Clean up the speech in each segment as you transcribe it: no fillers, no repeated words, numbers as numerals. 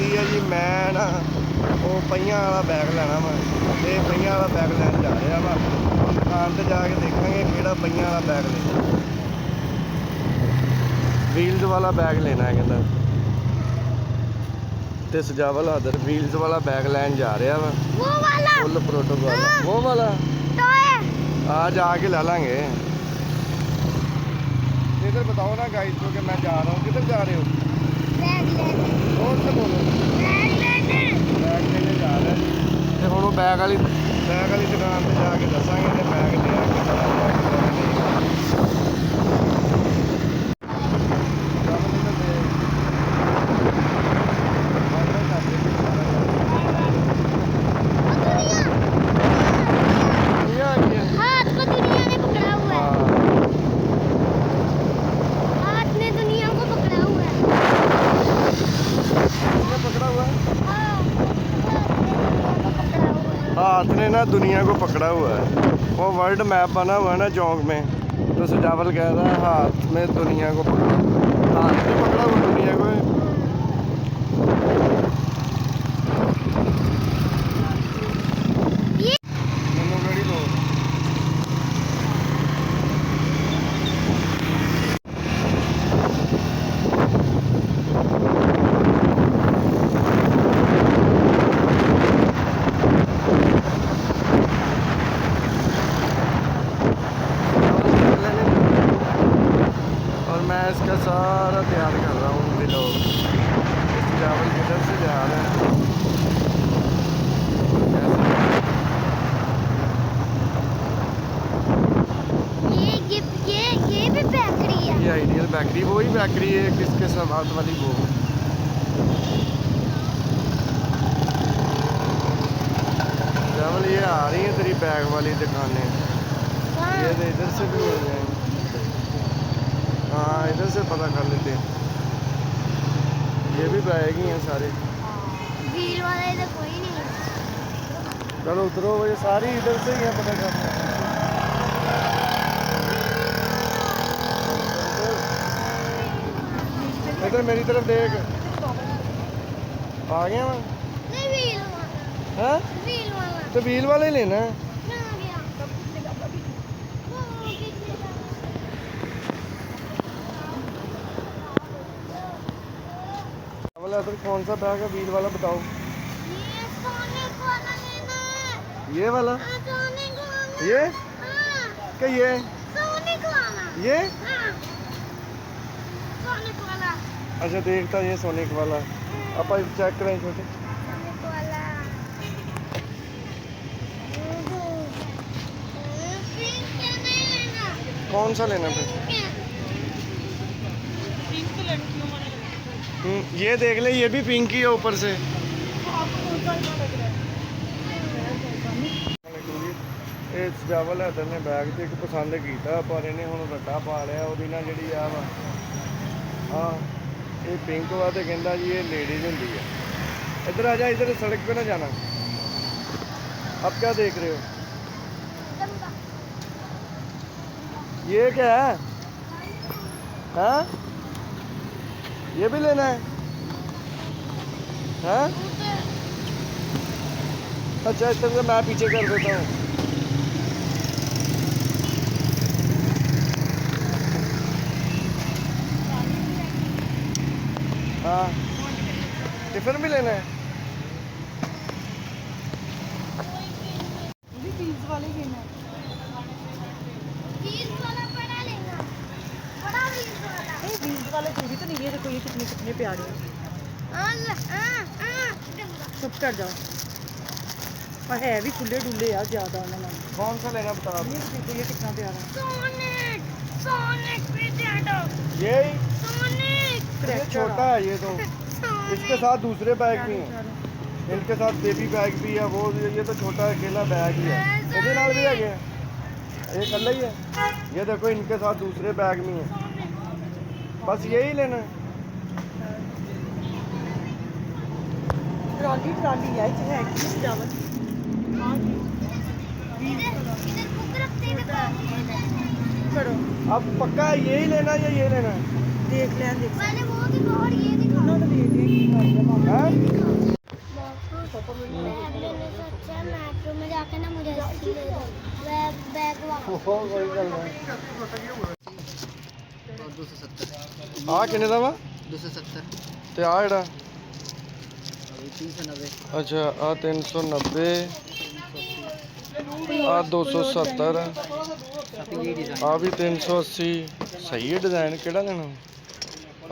कहती है जी मैं ना वो पहियां वाला बैग लेना वा, ये पहियां वाला बैग लैन जा रहा वा। दुकान पर जाके देखेंगे किहड़ा पहियां वाला बैग लेना, व्हील्स वाला बैग लेना है कहता। ते सजावल हादर व्हील्स वाला बैग लैन जा रहा वा, फुल प्रोटोकॉल वो वाला। आज आके ला लांगे। इधर बताओ ना गाइस को कि मैं जा रहा हूँ। किधर जा रहे हो? बैग लेने। जोर से बोलो। बैग लेने जा रहे हैं। तो हम बैग वाली दुकान पे जाके दसांगे कि बैग ले आके हाथ ने ना दुनिया को पकड़ा हुआ है। वो वर्ल्ड मैप बना हुआ है ना चौक में, तो सजावल कह रहा है हाथ में दुनिया को पकड़ा, हाथ में पकड़ा हुआ दुनिया को। मैं इसका सारा तैयार कर रहा हूँ व्लॉग। सजावल किधर से जा रहा है, ये भी बेकरी है। ये आइडियल बेकरी, वही बेकरी है किसके साथ वाली वो। सजावल ये आ रही है तेरी बैग वाली दुकानें, ये तो इधर से भी मिल जाएंगे। हाँ इधर से पता कर लेते हैं, ये भी बैग ही हैं सारे। व्हील वाला इधर कोई नहीं है। चलो उतरो, ये सारी इधर से ही है, पता कर। इधर मेरी तरफ देख, आ गया मैं। नहीं व्हील वाला। हैं? व्हील वाला। तो व्हील वाला ही लेना है। तो कौन सा बैग है व्हील वाला बताओ? ये सोनिक वाला लेना है। ये वाला? सोनिक वाला। ये? हाँ। क्या ये? सोनिक वाला। ये? हाँ। सोनिक वाला। अच्छा देखता ये सोनिक वाला। आप चेक करें छोटे। सोनिक वाला। पिंक नहीं लेना। कौन सा लेना फिर? पिंक लड़कियों वाला। ये देख ले, ये भी पिंक ही है ऊपर से। सजावल है ने बैग तो एक पसंद किया, पर इन्हें हुण रट्टा पा लिया वो ना जी आ वा। हाँ ये पिंक वा तो कहता जी ये लेडीज होंगी है। इधर आ जा, इधर सड़क पे ना जाना। अब क्या देख रहे हो? ये क्या है? हाँ ये भी लेना है? हाँ अच्छा इस तरह से मैं पीछे कर देता हूँ। हाँ टिफिन भी लेना है? व्हील्स वाले लेना है। व्हील्स वाला बड़ा लेना। बड़ा व्हील्स वाला। व्हील्स वाले भी तो नहीं है। देखो ये कितने कितने प्यारे हैं। चुप कर जाओ। और है भी खुले डुले यार ज्यादा उन्होंने। कौन सा लेना बता? ये देखो ये कितना प्यारा है। Sonic sonic potato. ये सोनिक ये छोटा है ये तो। इसके साथ दूसरे बैग भी हैं, इनके साथ बेबी बैग भी है। वो ये तो छोटा अकेला बैग ही है। इसके नाल भी है ये कल ही है। ये देखो इनके साथ दूसरे बैग भी हैं। बस यही लेना है। ट्रॉली ट्रॉली है कि सजावट। करो अब पक्का यही लेना या ये लेना है? देख लें मैंने वो दिखा और ये दिखा। दोनों तो देख लें। हैं? मैंने सोचा मेट्रो में जाके ना मुझे अस्सी ले दो बैग वापस कोई गल नहीं। 270 ਆ ਕਿੰਨੇ ਦਾ ਵਾ 270 ਤੇ ਆ ਜਿਹੜਾ 390 ਅੱਛਾ ਆ 390 ਆ 270 ਆ ਵੀ 380 ਸਹੀ ਹੈ ਡਿਜ਼ਾਈਨ ਕਿਹੜਾ ਲੈਣਾ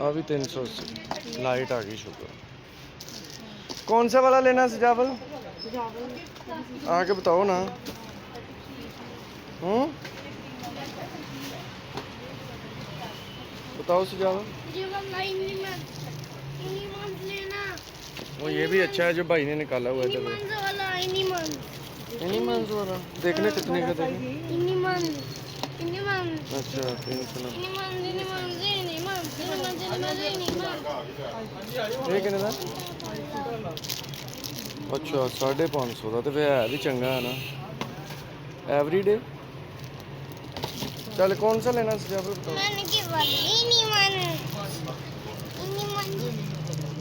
ਆ भी 380 लाइट आ गई शुक्र कौन सा वाला लेना सजावल आके बताओ ना बताओ सजावल जी वाला इनिमन लेना वो ये भी अच्छा है जो भाई ने निकाला हुआ है इनिमन वाला इनिमन इनिमन वाला देखने कितने का देखे इनिमन इनिमन अच्छा 390 इनिमन इनिमन इनिमन इनिमन ਇਹ ਕਿੰਨੇ ਦਾ ਅੱਛਾ 550 ਦਾ ਤੇ ਫਿਰ ਹੈ ਵੀ ਚੰਗਾ ਹੈ ਨਾ एवरीडे चल कौन सा लेना सजावल बताओ मैंने के वाली इनिमन इनिमन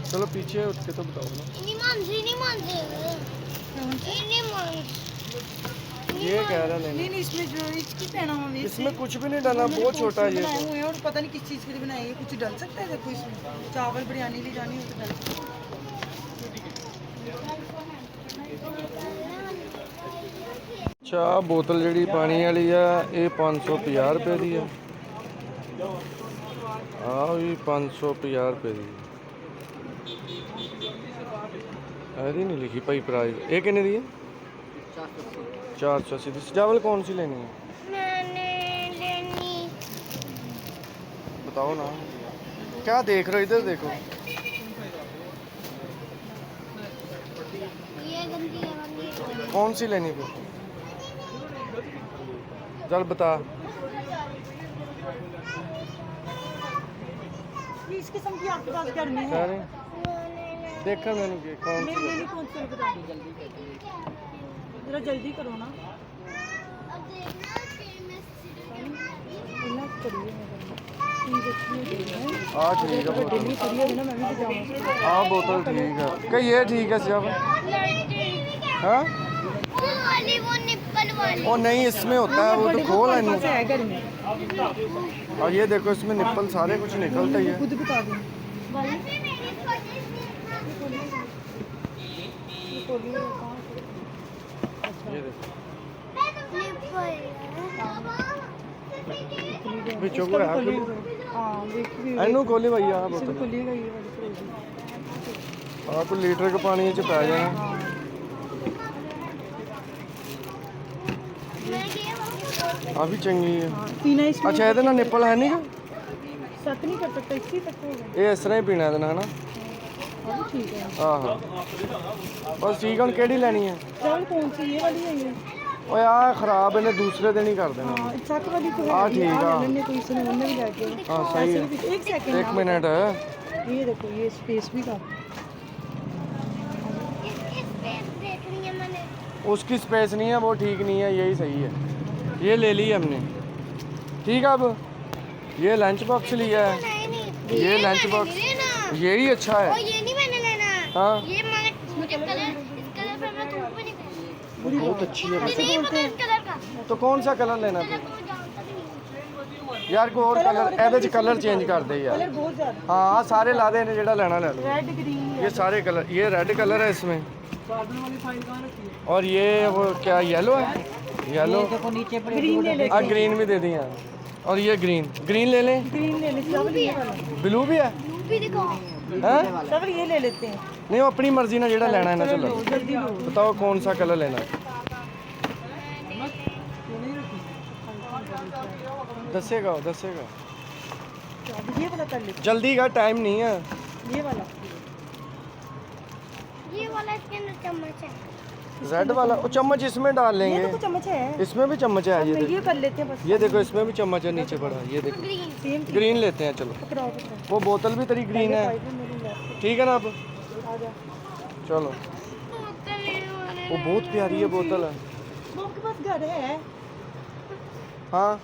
चलो पीछे उठ के तो बताओ ना इनिमन इनिमन इनिमन ये कह रहा लेना नहीं इसमें जो इसकी पहना हुआ है इसमें कुछ भी नहीं डाला बहुत छोटा है ये बनाए हुए हैं और पता नहीं किस चीज़ के लिए बनाए हैं कुछ डल सकता है देखो इसमें चावल बिरयानी ले जानी हो तो डल सकता है अच्छा बोतल ਜਿਹੜੀ ਪਾਣੀ ਵਾਲੀ ਆ ਇਹ 550 ਰੁਪਏ ਦੀ ਆ ਆ ਵੀ 550 ਰੁਪਏ ਦੀ ਇਹਦੀ ਨਹੀਂ ਲਿਖੀ ਭਾਈ ਪ੍ਰਾਈਸ ਇਹ ਕਿੰਨੇ ਦੀ ਹੈ 480 दी सजावल कौन सी लेनी है मैंने लेनी बताओ ना क्या देख रहे हो इधर देखो ये गंदी है वाली कौन सी लेनी फिर चल बता इस किस्म की आपके पास गर्मी है कह रहे देखा मैंने कि कौन सी मेरी कौन सी बता जरा जल्दी करो ना अब देखना फेमस इतना करिए आ ठीक है बोतल डेली करिए ना मैं भी जाऊंगा आ बोतल ठीक है क्या ये ठीक है सजावल हाँ वो वाली वो निप्पल वाली वो नहीं इसमें होता है वो तो खोल है से है घर में और ये देखो इसमें निप्पल सारे कुछ निकलता ही है खुद बता दूँ वैसे मेरी खोजी ये देखो निप्पल ਵਿੱਚੋਂ ਕੋਈ ਹੈ ਕੋਈ हाँ देख भी ਇਹਨੂੰ ਖੋਲੀ ਭਈਆ ਆ इसमें ਬੋਤਲ खुलेगा ये वाली फ्रिज ਆ ਕੋਈ ਲੀਟਰ ਕ ਪਾਣੀ ਚ ਪੈ ਜਾਣਾ ਆ ਵੀ ਚੰਗੀ ਹੈ पीना इसमें ਅੱਛਾ ਇਹਦੇ ਨਾਲ ਨਿੱਪਲ ਹੈ ਨਹੀਂ सक नहीं कर सकता इसी तक होगा ਇਹ ਇਸ ਤਰ੍ਹਾਂ ਹੀ ਪੀਣਾ ਇਹਦੇ ਨਾਲ ਹਨਾ हाँ ठीक है ਆਹੋ ਬਸ ਠੀਕ ਹੁਣ ਕਿਹੜੀ ਲੈਣੀ ਹੈ चावल कौन सी ये वाली है ये ਓਏ ਆ ਖਰਾਬ ਇਹਨੇ ਦੂਸਰੇ ਦਿਨ ਹੀ ਕਰ ਦੇਣਾ हाँ सक वाली तो हाँ, है ठीक है। लेने कोई से उन्होंने भी लाके ਹਾਂ ਸਹੀ ਹੈ एक सेकंड एक मिनट ये देखो ये स्पेस भी का इसकी स्पेस देखनी है मैंने उसकी स्पेस नहीं है वो ठीक नहीं है यही सही है ये ले ली हमने ठीक है अब ये लंच बॉक्स लिया है नहीं नहीं ये लंच मैंने बॉक्स नहीं लेना यही अच्छा और है ये नहीं मैंने लेना हाँ ये मैंने मुझे कलर इस कलर पे मैं तुमको भी नहीं बहुत अच्छी है मुझे नहीं पता इस कलर का तो कौन सा कलर लेना कलर को मैं जानता भी नहीं यार कोई और कलर ਇਹਦੇ ਚ ਕਲਰ ਚੇਂਜ ਕਰ ਦੇ यार कलर बहुत ज्यादा हाँ हाँ सारे ला दे ਜਿਹੜਾ ਲੈਣਾ ਲੈ लो रेड ग्रीन ये सारे कलर ये रेड कलर है इसमें साबुन वाली फाइल कहाँ रखी है और ये वो क्या येलो है येलो देखो नीचे ग्रीन ले ले हाँ ग्रीन भी दे दी हैं और ये ग्रीन ग्रीन ले लें ग्रीन ले ले चावल ये वाला ब्लू भी है ब्लू भी दिखाओ हैं चावल ये ले लेते हैं नहीं वो अपनी मर्जी ना जेड़ा लेना है ना चलो लो, जल्दी लो बताओ कौन सा कलर लेना है दसेगा दसेगा अब ये वाला कर लेते जल्दी का टाइम नहीं है हैं। ये वाला ये वाला इसके अंदर चम्मच है रेड वाला वो चम्मच इसमें डाल ये तो लेंगे कुछ चम्मच है इसमें भी चम्मच है ये देखो ये कर लेते हैं बस ये देखो इसमें भी चम्मच है नीचे पड़ा ये देखो ग्रीन सेम ग्रीन लेते हैं चलो पकड़ाओ पकड़ाओ वो बोतल भी तेरी ग्रीन है फाइल में मेरी लेफ्ट ठीक है ना अब आ जा चलो वो बहुत प्यारी है बोतल है वो आपके पास घर है हाँ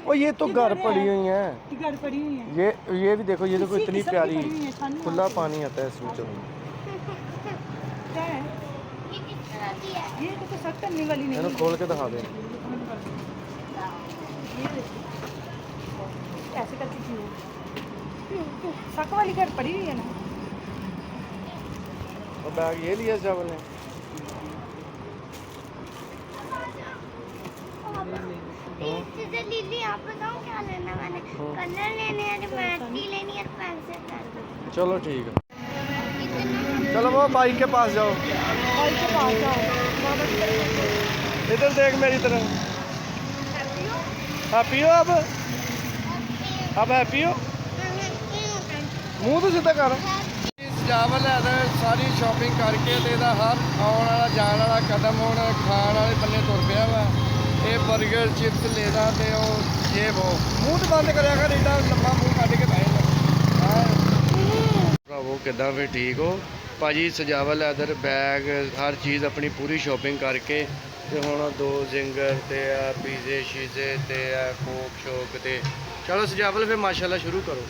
वो ये तो घर पड़ी हुई है कि घर पड़ी हुई है ये भी देखो ये देखो इसी इतनी किस्म की प्यारी पड़ी हुई है, छाननी खुला पानी आता है इसमें चलो क्या है ये किस तरह की है? ये तो सट करने वाली नहीं ਇਹਨੂੰ ਖੋਲ ਕੇ ਦਿਖਾ ਦੇ। ये देखो ऐसे करके क्यों सक वाली घर पड़ी हुई है ना और बैग ये लिया इस चावल ने। चीजें लीली आप बताओ क्या लेना मैंने कलर लेने हैं मैटी लेनी है पेंसिल लेनी चलो ठीक है, है चलो वो बाइक के पास जाओ। और के पास जाओ इधर देख मेरी तरफ। हैप्पी हो अब हैप्पी हो? ਮੂੰਹ ਤੋਂ ਸਿੱਧਾ ਕਰ। ਸਜਾਵਲ ਹੈ ਤੇ ਸਾਰੀ ਸ਼ਾਪਿੰਗ ਕਰਕੇ ਤੇ ਇਹਦਾ ਹਰ ਆਉਣ ਵਾਲਾ ਜਾਣ ਵਾਲਾ ਕਦਮ ਹੁਣ ਖਾਣ ਵਾਲੇ ਬੰਨੇ ਤੁਰ ਪਿਆ ਵਾ। ਇਹ 버ਗਰ ਚਿਪਸ ਲੈਦਾ ਤੇ ਉਹ ਇਹ ਵੋ ਮੂੰਹ ਤੇ ਬੰਦ ਕਰਿਆ ਕਰ, ਏਡਾ ਲੰਮਾ ਮੂੰਹ ਕੱਢ ਕੇ ਬਹਿ ਜਾ। ਭਰਾਵੋ ਕਿੱਦਾਂ ਵੀ ਠੀਕ ਹੋ ਭਾਜੀ? ਸਜਾਵਲ ਲੈਦਰ ਬੈਗ ਹਰ ਚੀਜ਼ ਆਪਣੀ ਪੂਰੀ ਸ਼ਾਪਿੰਗ ਕਰਕੇ ਤੇ ਹੁਣ 2 ਜ਼ਿੰਗਰ ਤੇ ਆ ਪੀਜ਼ੇ ਸ਼ੀਜ਼ੇ ਤੇ ਆ ਕੋਕ ਸ਼ੋਕ ਤੇ ਚਲੋ ਸਜਾਵਲ ਫਿਰ ਮਾਸ਼ਾਅੱਲਾ ਸ਼ੁਰੂ ਕਰੋ।